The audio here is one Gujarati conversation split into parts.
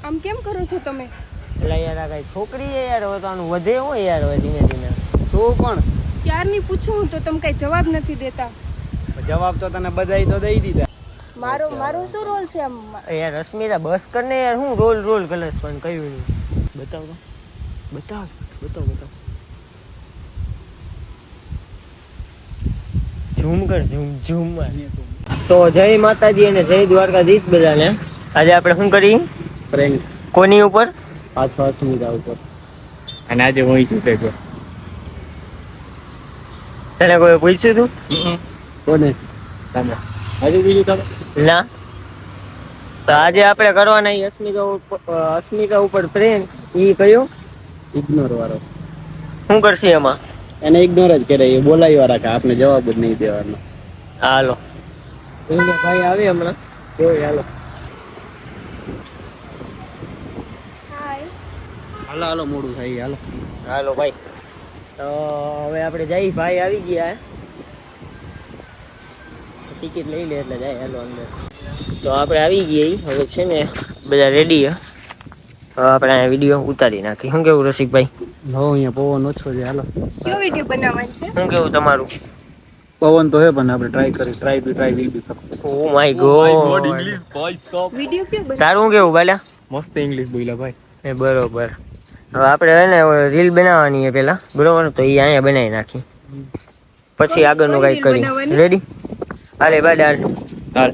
આમ કેમ કરો છો તમે? એટલે યાર આ કઈ છોકરી છે યાર, હવે તો આનું વધે હું યાર, હવે ધીમે ધીમે. શું પણ ક્યારની પૂછું હું તો તમે કઈ જવાબ નથી દેતા. જવાબ તો તને બધાય તો દઈ દીધા. મારો શું રોલ છે આમ? યાર રશ્મિતા બસ કરને યાર, હું રોલ કલર્સ પણ કયું નહીં. બતાવ તો, બતાવ. ઝૂમ કર, ઝૂમ માર. તો જય માતાજી અને જય દ્વારકાધીશ બધાને. આજે આપણે શું કરી? પ્રેન્ક. કોની ઉપર? પાછો અસ્મિતા ઉપર. અને આજે હું છૂટે ગયો. તને કોઈ પૂછ્યું તું? કોને? તમે. હજી બીજું તમે? ના. તો આજે આપણે કરવાના અસ્મિતા ઉપર પ્રેમ. ઈ કયો? ઇગ્નોર વાળો. શું કરશે એમાં? એને ઇગ્નોર જ કરે, એ બોલાવ્યા રાખે, આપણે જવાબ જ નહીં દેવાનો. હાલો એને ભાઈ આવે હમણાં જોઈ. હાલો મોડું થાય. હાલો ભાઈ. તો હવે આપણે જઈ, ભાઈ આવી ગયા. ટિકિટ લઈ લે એટલે જાય. હાલો અંદર. તો આપણે આવી ગયા. હવે છે ને બધા રેડી. હવે આપણે આ વિડીયો ઉતારી નાખી. શું કેવું રસિકભાઈ? અહીંયા પવન ઓછો છે. હાલો. કયો વિડિયો બનાવવાનો છે? શું કેવું તમારું? પવન તો હે પણ આપણે try will be success. Oh my God. English boy stop. Video કયો બનાવવાનો? તારું કેવું બાલા? મસ્ત ઇંગ્લિશ બોલ્યા ભાઈ. એ બરોબર. હવે આપણે હે ને રીલ બનાવવાની છે પેલા, બરોબર? તો એ અહીંયા બનાવી નાખી, પછી આગળનું કઈ કરી. રેડી? હાલે બાય. હાલ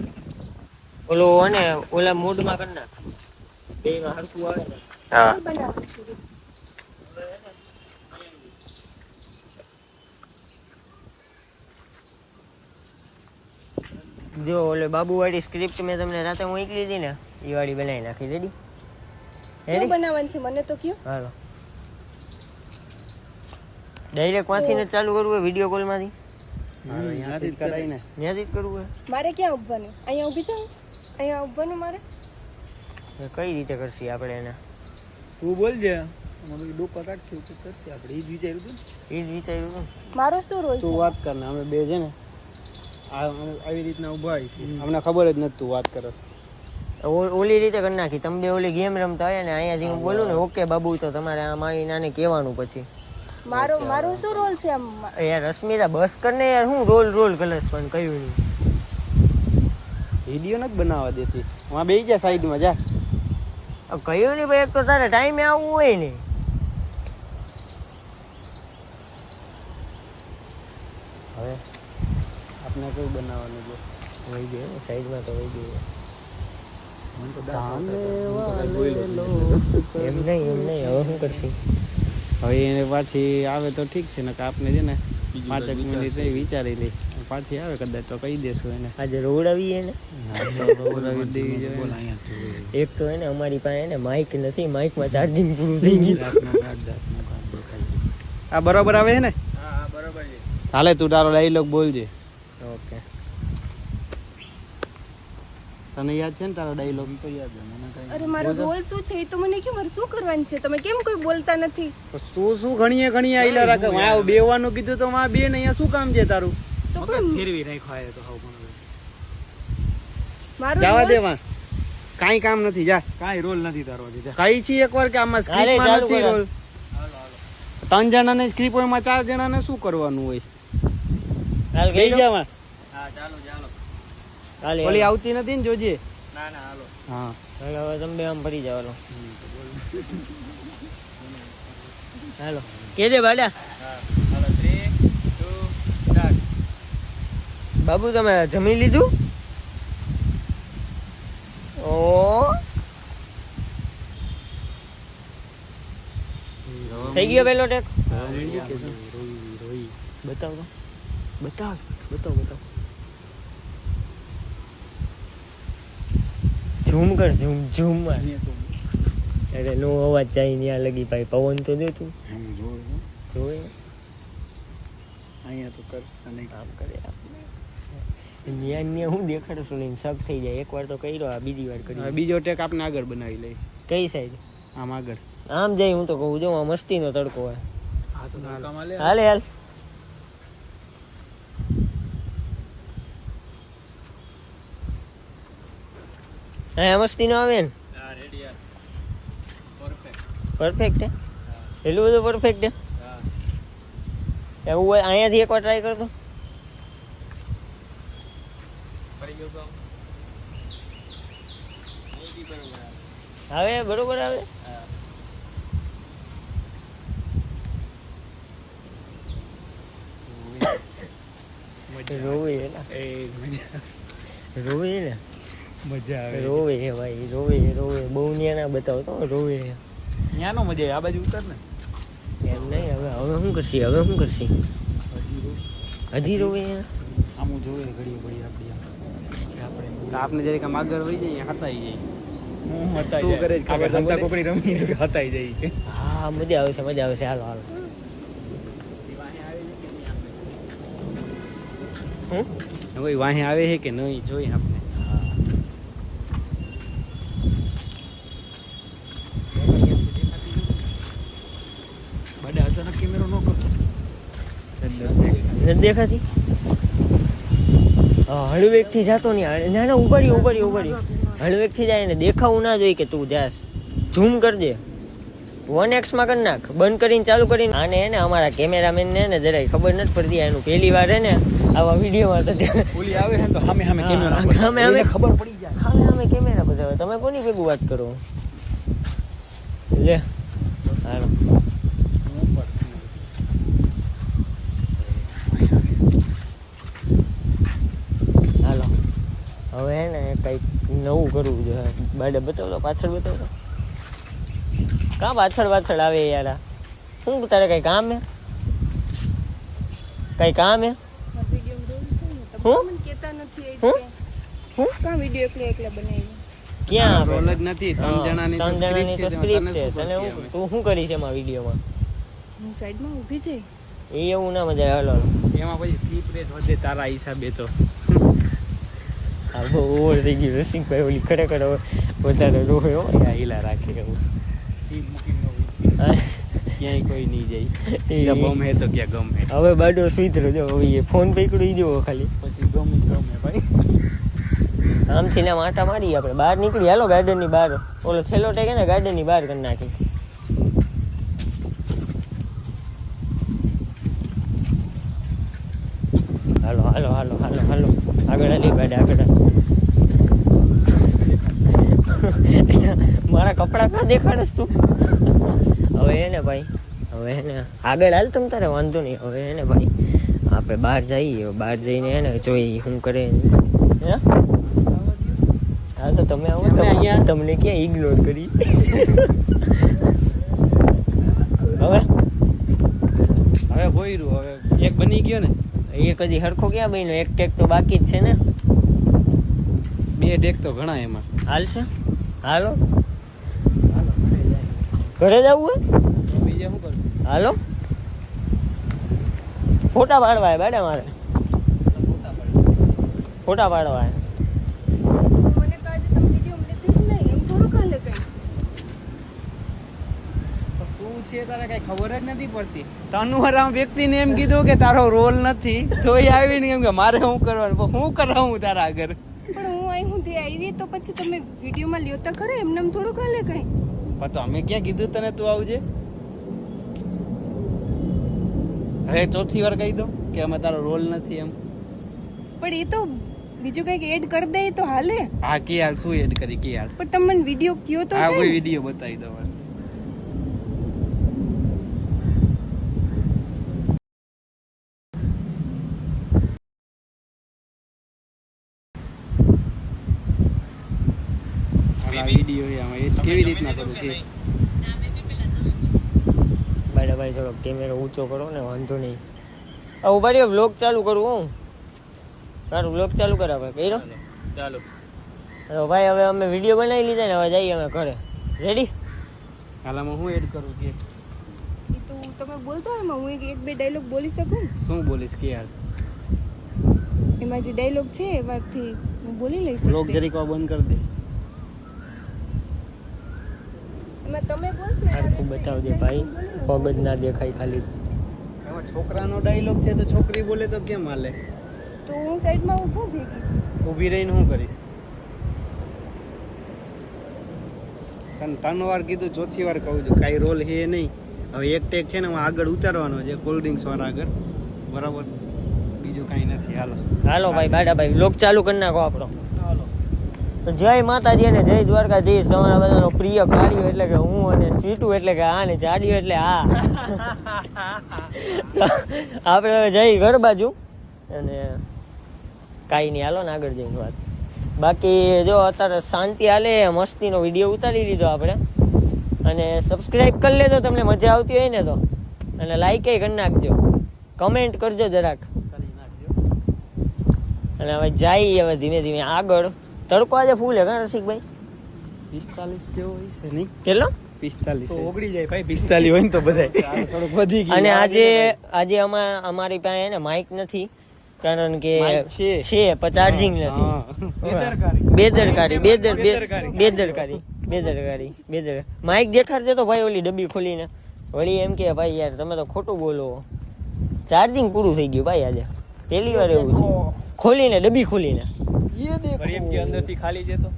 ઓલો અને ઓલા મોડમાં કરી નાખ, બેમાં હરખું આવે ને. હા જો ઓલે બાબુવાળી સ્ક્રિપ્ટ મેં તમને રાતે મોકલી હતી ને, એ વાળી બનાવી નાખી. રેડી? કયો બનાવવાનું છે મને તો કયો? હાલો ડાયરેક્ટ વાંચીને જ ચાલુ કરવું હોય વિડીયો કોલમાંથી? ત્યાંથી જ કરાય ને. ત્યાંથી જ કરવું હોય? મારે ક્યાં ઊભવાનું? અહીંયા ઊભી થાવ? અહીંયા ઊભવાનું મારે? કઈ રીતે કરશી આપણે એને? તું બોલજે. અમે ડોકા કાઢશે તો કરશે આપણે. ઈ જ વિચાર્યું હતું. એ જ વિચાર્યું હતું. મારો શું રોલ તું છે? વાત કર ને, અમે બે છે ને આવી રીતના ઉભા છીએ. અમને ખબર જ નથી તું વાત કરસ. ઓલી રીતે કરી નાખી. તમે બે ઓલી ગેમ રમતા હોય ને, અહીંયાથી હું બોલું ને ઓકે બાબુ, તો તમારે આમ આવીને આને કહેવાનું પછી. મારો શું રોલ છે આમ? યાર રશ્મિતા બસ કરને યાર, હું રોલ કલર્સ પણ કયું નહીં. વિડીયો નથી બનાવવા દેતી. માં બેસી જા સાઈડમાં જા. કયું નહીં ભાઈ, એક તો તારે ટાઈમે આવવું હોય ને. હવે આપણે કયું બનાવવાનું છે? વહી ગયો ને સાઈડમાં, તો વહી ગયો. એમ નહીં હવે શું કરશી? હવે એને પાછી આવે તો ઠીક છે, ને આપને છે ને 5 મિનિટ વિચારી લઈ. પાછી આવે કદાચ તો કહી દેશું એને. આજે રોવડાવીએ ને. એક તો એને અમારી પાસે ને માઇક નથી, માઇકમાં ચાર્જિંગ પૂરું થઈ ગયું. આ બરોબર આવે છે ને? હા બરોબર છે. હાલે તું તારો ડાયલોગ બોલજે. ઓકે. તને યાદ છે ને તારો ડાયલોગ? તો યાદ છે મને. અરે મારો રોલ શું છે એ તો મને કહો. મારે શું કરવાનું છે? તમે કેમ કોઈ બોલતા નથી? તું શું ઘણીએ આઈલા રાખે? માં બેવાનું કીધું તો માં બે ને અહીંયા શું કામ છે તારું? તો પણ ફેરવી નાખ્યો આયો તો હાવ પણ. મારો જવા રોલ દે માં. કાઈ કામ નથી, જા. કાઈ રોલ નથી તારો હજી. કઈ છી એકવાર કે આમાં સ્ક્રિપ્ટમાં નથી રોલ. 3 જણાને સ્ક્રિપ્ટ હોય, એમાં 4 જણાને શું કરવાનું હોય? હાલ બેસી ગઈ જા માં. હા ચાલો. હાલે ઓલી આવતી નથી ને, જોજે. ના હાલો. હા હવે તમે બે આમ ફરી જાવ. હાલો કે દે બાડા. હાલો 3 2 સ્ટાર્ટ. બાબુ તમે જમી લીધું? ઓ થઈ ગયો પેલો ટેક? બતાવ. ઝૂમ કર, ઝૂમ માર. અરે નો અવાજ જાય ત્યાં લગી ભાઈ. પવન તો દે તું. જોવે અહીંયા તો કર અને આમ કરે. ન્યા હું દેખાડું છું ને શક થઈ જાય. એકવાર તો કર્યો, આ બીજી વાર કરી. બીજો ટેક આપણે આગળ બનાવી લઈ. કઈ સાઈડ? આમ આગળ. આમ જઈ. હું તો કહું જો આ મસ્તીનો તડકો હોય. હા તો તડકામાં લે. હાલ હા મસ્તી નો આવે ને. હા રેડી યાર. પરફેક્ટ હે એટલું બધું પરફેક્ટ હે એવું હોય અહીંયાથી એકવાર ટ્રાય કરતો આવે બરોબર આવે રોવે ને રોવે ને મજા આવે રોવે હે ભાઈ રોવે બહુ ન્યા ના બતાવતો રોવે ન્યાનો મજા આવે આ બાજુ ઉતર ને એમ નહીં હવે શું કરશી હજી રોવે આમ જોવે ઘડીએ ઘડી આપણે આપને જરીક આમ આગળ વહી જઈએ હતાઈ જઈએ શું કરે ખબર ધંધા કોકડી રમી તો હતાઈ જઈએ હા મજા આવશે હાલો હવે વાહે આવે છે કે નહીં જોઈ આપણે બડે અચાનક કેમેરો નો કરતો નથી દેખાતી હળવેક થી જાતો નહીં ના ના ઉભાડી હળવેક થી જાય ને દેખાવું ના જોઈએ કે તું જાસ ઝૂમ કરી દે 1x માં કરી નાખ બંધ કરીને ચાલુ કરીને આને એને અમારા કેમેરામેન ને જરાય ખબર નથી પડતી એનું પહેલી વાર હે ને આવા વિડીયોમાં તો ઓલી આવે છે તો સામે કેમેરા સામે ખબર પડી જાય સામે કેમેરા બતાવે તમે કોની ભેગું વાત કરો લે હાલો હાલો હવે હે ને કંઈક નવું કરવું જોઈએ બાડે બતાવતો પાછળ બતાવતો કાં પાછળ આવે યાર શું તારે કઈ કામ હે હું કેતા નથી હું કા વિડિયો એકલા બનાવી ક્યાં રોલ જ નથી ત્રણ જણાની તો સ્ક્રિપ્ટ છે તને તું શું કરીશ એમાં વિડીયોમાં હું સાઈડમાં ઊભી જઈ એવું ના મજા આવે હાલો એમાં પછી ફીપ રેટ વધે તારા હિસાબે તો હા બહુ ઓવર થઈ ગયું રસિકભાઈ ઓલી ખરેખર વધારે રોયો હિલા રાખે એવું ક્યાંય કોઈ નહીં જાય ગમે તો ક્યાં ગમે હવે બાડો સુઈતરો જો હવે એ ફોન પકડી દેવો ખાલી પછી ગમે ભાઈ આમથી ને આટા મારી આપણે બહાર નીકળી હાલો ગાર્ડન ની બહાર ઓલો છેલ્લો ટેક ને ગાર્ડન ની બહાર કરી નાખી હાલો આગળ હાલી બાડે આગળ મારા કપડા ક્યાં દેખાડસ તું હવે એને ભાઈ આગળ હાલ તમ તારે વાંધો નહીં હવે એને ભાઈ આપણે બહાર જઈને એને જોઈ શું કરે હા તો તમે આવો તમને ક્યાં ઇગ્નોર કરી હવે બોયરું હવે એક બની ગયો ને એ કદી હરખો ક્યાં બન્યો એક ટેક તો બાકી જ છે ને બે ટેક તો ઘણા એમાં હાલશે હાલો ઘરે જવું બીજા શું કરશે હાલો ફોટા પાડવા બેડા મારે ફોટા પાડવા મને કાજે તમે વિડિયો મને દેખ નહીં એમ થોડું ખાલે કઈ શું છે તારે કઈ ખબર જ નથી પડતી તનુરામ વ્યક્તિને એમ કીધું કે તારો રોલ નથી તો એ આવીને એમ કે મારે શું કરવાનું હું કરાવું તારા આગળ પણ હું અહીં સુધી આવી તો પછી તમે વિડિયોમાં લ્યો તો ખરે એમને એમ થોડું ખાલે કઈ પણ તો અમે ક્યાં કીધું તને તું આવજે હવે ચોથી વાર કહી દો કે અમે તારો રોલ નથી એમ પણ એ તો બીજું કંઈક એડ કરી દે તો હાલે હા કે યાર શું એડ કરી કે યાર પણ તમે મને વિડિયો કયો તો હા થાય કોઈ ને. વિડિયો બતાવી દો વિડિયો આમાં એડ કેવી રીતના કરું છે ભાઈ થોડો કેમેરો ઊંચો કરો ને વાંધો નહીં આવું ભાઈ બ્લોગ ચાલુ કરું હું તારું બ્લોગ ચાલુ કર આપણે કર્યો ચાલો તો ભાઈ હવે અમે વિડીયો બનાવી લીધા ને હવે જઈએ અમે ઘરે રેડી હાલામાં હું એડ કરું કે એ તો તમે બોલતો હોય એમાં હું એક બે ડાયલોગ બોલી શકું શું બોલીશ કે યાર એમાં જે ડાયલોગ છે એમાંથી હું બોલી લઈશ બ્લોગ જરીક વાર બંધ કરી દે એમાં તમે બોલશો સરખું બતાવ દે ભાઈ પગ જ ના દેખાય ખાલી એમાં છોકરાનો ડાયલોગ છે તો છોકરી બોલે તો કેમ હાલે તો હું સાઈડમાં ઊભો ભેગી ઊભી રહીને શું કરીશ તને 3 વાર કીધું, ચોથી વાર કહું છું, કાંઈ રોલ હે નહીં. હવે એક ટેક છે ને હું આગળ ઉતારવાનો છે, કોલ્ડ ડ્રિંક્સ વાળા આગળ, બરાબર, બીજું કાંઈ નથી. હાલો ભાઈ બાડાભાઈ વ્લોગ ચાલુ કરી નાખો આપણો. જય માતાજી અને જય દ્વારકાધીશ. તમારા બધાનો પ્રિય કાળિયો એટલે કે હું અને સ્વીટુ એટલે કે આ ને જાડિયો એટલે આ. આપણે હવે જઈ ઘર બાજુ અને કાંઈ નહીં, હાલો ને આગળ જઈને વાત. બાકી જો અત્યારે શાંતિ હાલે, મસ્તીનો વિડીયો ઉતારી લીધો આપણે, અને સબસ્ક્રાઈબ કરી લેજો તમને મજા આવતી હોય ને તો, અને લાઈક કરી નાખજો, કમેન્ટ કરજો જરાક. અને હવે જાય હવે ધીમે ધીમે આગળ. તડકો આજે ફૂલ હે કા રસિકભાઈ? 45 જેવો હોય છે નહીં? કેટલો? 45 ઓગળી જાય ભાઈ, 45 હોય ને તો બધાય થોડુંક વધી ગયું. અને આજે અમારી પાસે ને માઇક નથી, કારણ કે છે પણ ચાર્જિંગ નથી. બેદરકારી. માઇક દેખાડ દેતો ભાઈ ઓલી ડબ્બી ખોલીને. વળી એમ કે ભાઈ યાર તમે તો ખોટું બોલો, ચાર્જિંગ પૂરું થઈ ગયું ભાઈ. આજે પહેલી વાર એવું છે, ખોલીને ડબ્બી ખોલીને અંદરથી ખાલી જતો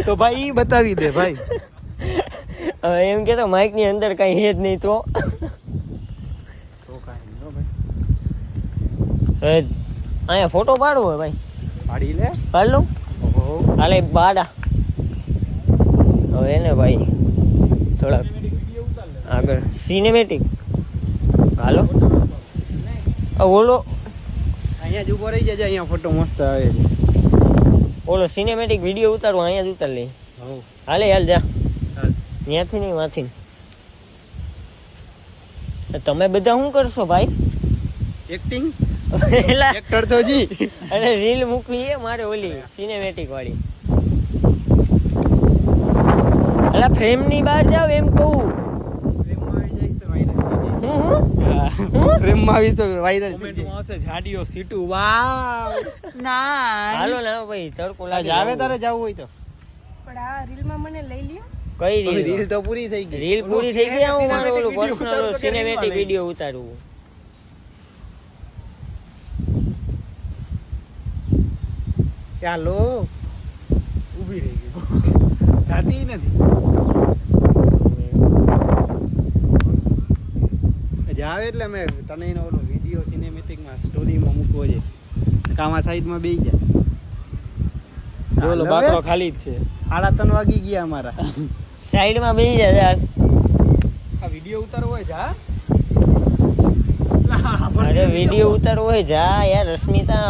તો ભાઈ ઈ બતાવી દે ભાઈ. હવે એમ કે તો માઇક ની અંદર કઈ હે જ નહીં તો અહીંયા ફોટો પાડવો હોય ભાઈ, પાડી લે, પાડ લઉં. હાલે બાડા હવે એને ભાઈ થોડાક આગળ સિનેમેટિક. હાલો ઓલો અહીંયા જ ઉભો રહી જાય, અહીંયા ફોટો મસ્ત આવે છે. ઓલો સિનેમેટિક વિડીયો ઉતારવો અહીંયા જ ઉતાર લઈ. હાલે હાલ જા, ત્યાંથી નહીં વાંથી. તમે બધા શું કરશો ભાઈ? એક્ટિંગ એક્ટર તો જી. અને રીલ મૂકવી એ મારે ઓલી સિનેમેટિક વાળી. અલા ફ્રેમ ની બહાર જાવ એમ કહું. ફ્રેમમાં આવી તો વાયરલ કોમેન્ટમાં આવશે જાડિયો સીટુ વાવ ના. હાલો ને ભાઈ તડકો લાગે, આવે તારે જાવું હોય તો. પણ આ રીલમાં મને લઈ લ્યો. કઈ રીલ તો પૂરી થઈ ગઈ. રીલ પૂરી થઈ ગઈ. હું મારો ઓલું પર્સનલ સિનેમેટિક વિડિયો ઉતારું. ચાલો ઊભી રહી ગઈ, જાતી નથી. જાવે એટલે મેં તને એનો ઓલો વિડીયો સિનેમેટિકમાં સ્ટોરીમાં મૂકવો છે, કામા સાઈડમાં બેસી જાય. ઓલો બાકડો ખાલી જ છે. 3:30 વાગી ગયા અમારા. સાઈડમાં બેસી જા યાર. આ વિડીયો ઉતારવો હોય જા. અરે વિડીયો ઉતારવો હોય જા યાર. રશ્મિતા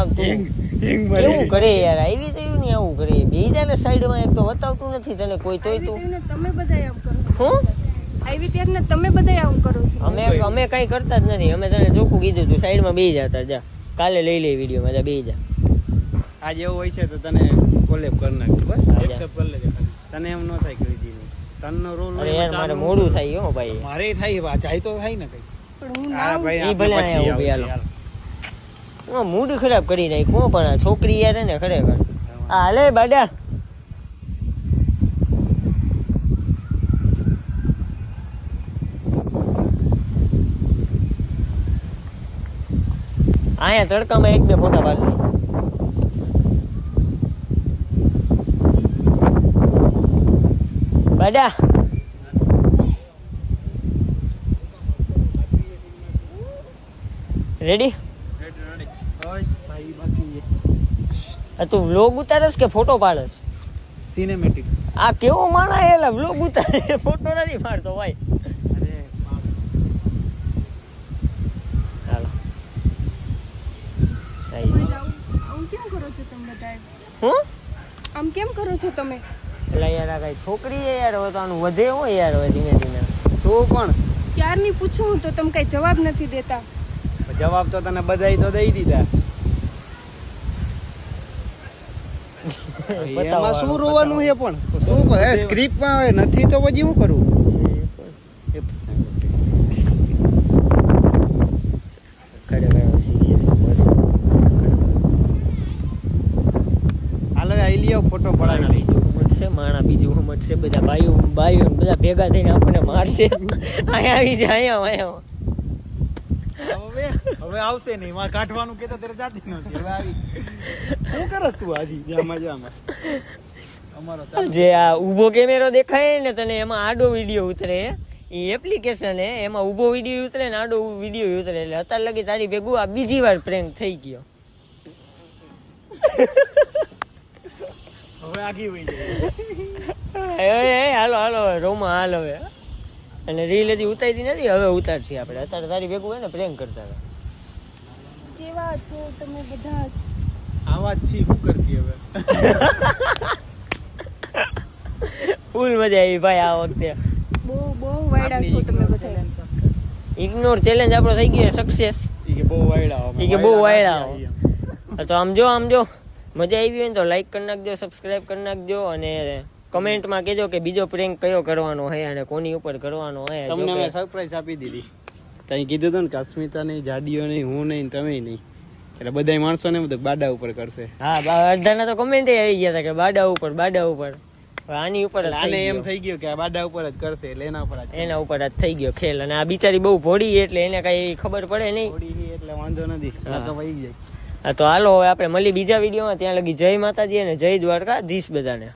એવું કરે યાર, આવી તો એવું નહીં આવું કરે. બેસી જા ને સાઈડમાં. એક તો બતાવતું નથી તને કોઈ તોય તું. તમે બધા આમ કરો. હું આવી ત્યારે તમે બધા આવું કરો છો. અમે કઈ કરતા જ નથી. અમે તને ચોખ્ખું કીધું તું સાઈડમાં બેસી જતા. જા કાલે લઈ લે વિડીયોમાં, જા બેસી જા. આજે એવું હોય છે તો તને કોલેબ કરી નાખજો, બસ એક્સેપ્ટ કરી લેજે. તને એમ ન થાય કે તનનો રોલ અરે યાર મારે મોડું થાય હો ભાઈ. મારે થાય જાય તો થાય ને કઈ. પણ હું હા ના ભાઈ, ઈ ભલે પછી આવું હું મૂડ ખરાબ કરી નાખ્યું પણ આ છોકરી યાર ને ખરેખર. આ હાલે બાડા. અહીંયા તડકામાં 1-2 ફોટા પાડી. બાડા રેડી? તું વ્લોગ ઉતારસ કે ફોટો પાડસ? સિનેમેટિક. આ કેવો માણા એલા વ્લોગ ઉતારે, ફોટો નથી પાડતો ભાઈ. હાલો આમ કેમ કરો છો તમે બધા? હું આમ કેમ કરો છો તમે? એટલે યાર આ કઈ છોકરી છે યાર, હવે તો આનું વધે હોય યાર. હવે ધીમે ધીમે શું પણ ક્યારની પૂછું તો તમે કઈ જવાબ નથી દેતા. જવાબ તો તને બધાય તો દઈ દીધા. એમાં શું રોવાનું છે? પણ શું સ્ક્રિપ્ટમાં હવે નથી તો પછી શું કરવું? હાલો આઈ લ્યો ફોટો પડાવી લઈજો. મળશે માણા બીજું મળશે. બધા ભાઈઓ બધા ભેગા થઈને આપણને મારશે. અહીંયા આવી જાય, અહીંયા હવે આવશે નહીં. માં કાઢવાનું કેતા ત્યારે જાતી નથી. હવે આવી શું કરસ તું? હાજી જામાં જે આ ઊભો કેમેરો દેખાય ને તને એમાં આડો વિડીયો ઉતરે એ એપ્લિકેશન હે એમાં ઊભો વિડીયો ઉતરે ને આડો વિડીયો ઉતરે એટલે અત્યારે લગી તારી ભેગું આ બીજી વાર પ્રેન્ક થઈ ગયો. હવે આગી વઈ જાય. એ હાલો હાલો રોમા હાલ હવે અને રીલ હજી ઉતારી નથી હવે ઉતારશી આપણે અત્યારે તારી ભેગું હોય ને પ્રેન્ક કરતા હતા. કેવા છો તમે બધા? આવા જ છી શું કરશી હવે. ફૂલ મજા આવી ભાઈ આ વખતે. બહુ બહુ વાયડા છો તમે બધા. ઇગ્નોર ચેલેન્જ આપણો થઈ ગયો સક્સેસ. ઈ કે બહુ વાયડા ઈ કે બહુ વાયડા. તો આમ જો મજા આવી હોય ને તો લાઈક કરી નાખજો, સબસ્ક્રાઇબ કરી નાખજો અને કમેન્ટમાં કહેજો કે બીજો પ્રેન્ક કયો કરવાનો છે અને કોની ઉપર કરવાનો છે. તમને મેં સરપ્રાઈઝ આપી દીધી. તઈ કીધું હતું ને કે અસ્મિતા નહીં, જાડીઓ નહીં, હું નહીં, તમે નહીં, એટલે બધા માણસો ને બધું બાડા ઉપર કરશે. હા અડધાના તો કમેન્ટ આવી ગયા હતા કે બાડા ઉપર બાડા ઉપર. આની ઉપર જ આને થઈ એમ ગયો. થઈ ગયું કે આ બાડા ઉપર જ કરશે એટલે એના ઉપર જ એના ઉપર જ થઈ ગયો ખેલ અને આ બિચારી બહુ ભોળી એટલે એને કઈ ખબર પડે નહીં. થોડી એટલે વાંધો નથી. નકર વહી જાય. હા તો હાલો હવે આપણે મળી બીજા વિડીયોમાં. ત્યાં લગી જય માતાજી અને જય દ્વારકાધીશ બધાને.